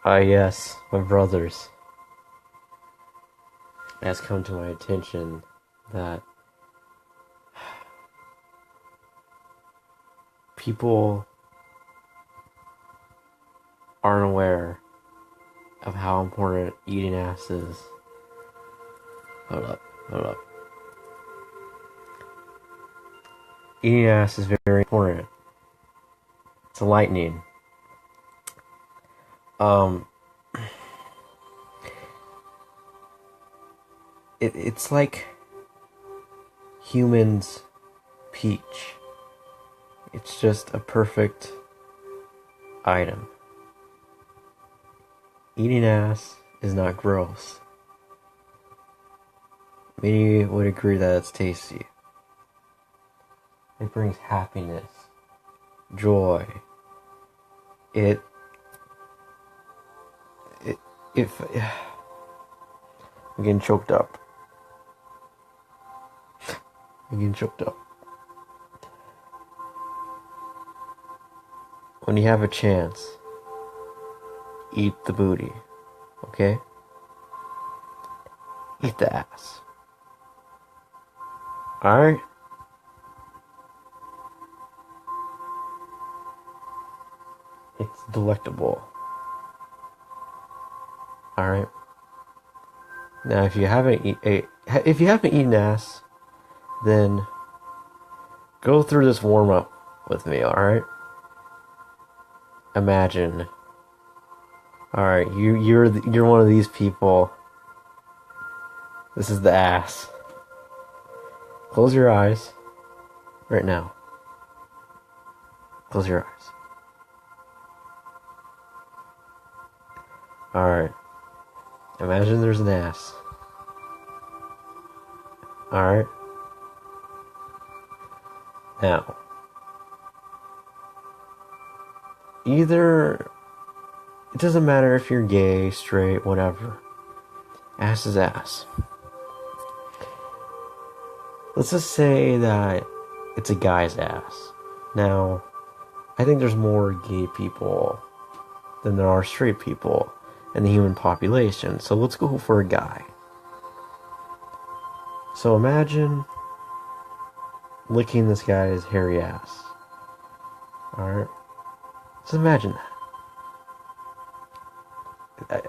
Ah, yes, my brothers. It has come to my attention that people aren't aware of how important eating ass is. Hold up, hold up. Eating ass is very important. It's enlightening. Um, it's like humans' peach. It's just a perfect item. Eating ass is not gross. Many would agree that it's tasty. It brings happiness, joy. It, if I'm getting choked up. I'm getting choked up. When you have a chance, eat the booty, okay? Eat the ass. Alright? It's delectable. Alright? Now if you haven't eaten ass, then go through this warm up with me, alright? Imagine. Alright, you're one of these people. This is the ass. Close your eyes. Right now. Close your eyes. Alright. Imagine there's an ass. Alright. Now. Either... It doesn't matter if you're gay, straight, whatever. Ass is ass. Let's just say that it's a guy's ass. Now, I think there's more gay people than there are straight people in the human population. So let's go for a guy. So imagine licking this guy's hairy ass. Alright? Just imagine that.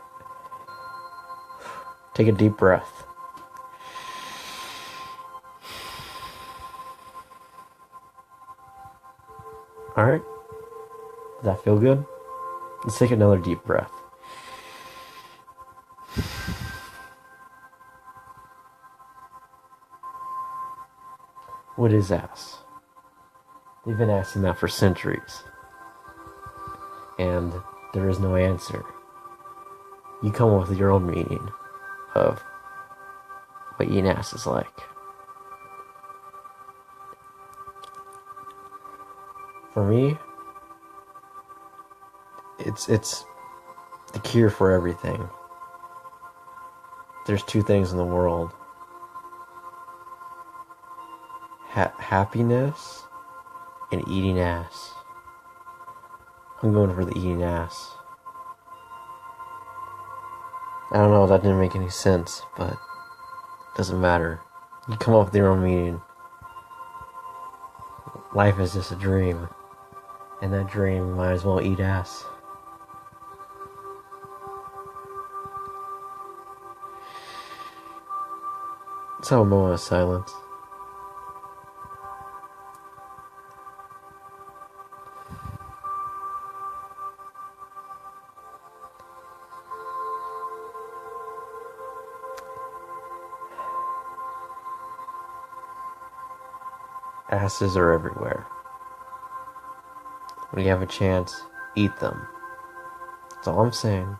Take a deep breath. Alright? Does that feel good? Let's take another deep breath. What is ass? They've been asking that for centuries. And there is no answer. You come up with your own meaning of what eating ass is like. For me, it's the cure for everything. There's two things in the world. Happiness and eating ass. I'm going for the eating ass. I don't know if that didn't make any sense, but it doesn't matter. You come up with your own meaning. Life is just a dream. And that dream might as well eat ass. Let's have a moment of silence. Asses are everywhere. When you have a chance, eat them. That's all I'm saying.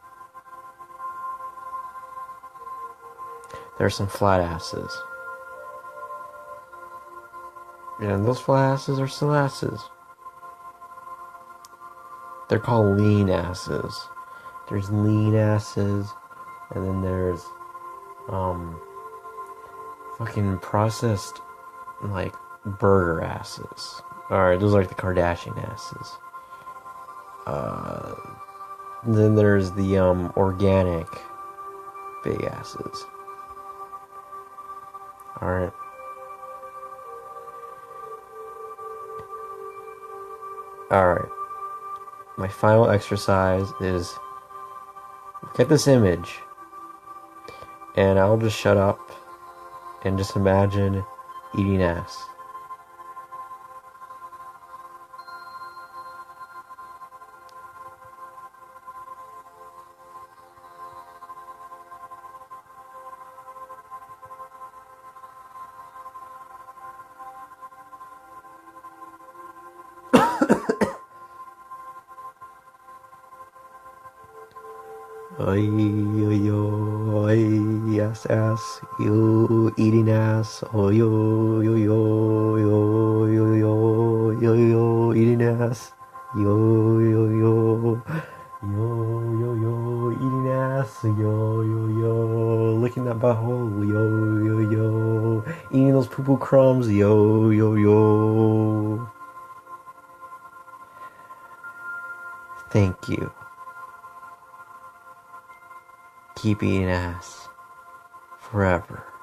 There are some flat asses. And those flat asses are still asses. They're called lean asses. There's lean asses, and then there's fucking processed like burger asses. Alright, those are like the Kardashian asses. And then there's the organic big asses. Alright. Alright. My final exercise is look at this image, and I'll just shut up and just imagine eating ass. Oi, oi, oi, yes, ass, you eating ass, oi, yo, yo, yo, yo, yo, yo, yo, yo, eating ass, yo, yo, yo, yo, yo, yo, eating ass, yo, yo, yo, licking that butthole, yo, yo, yo, eating those poo-poo crumbs, yo, yo, yo. Thank you. Keep eating ass forever.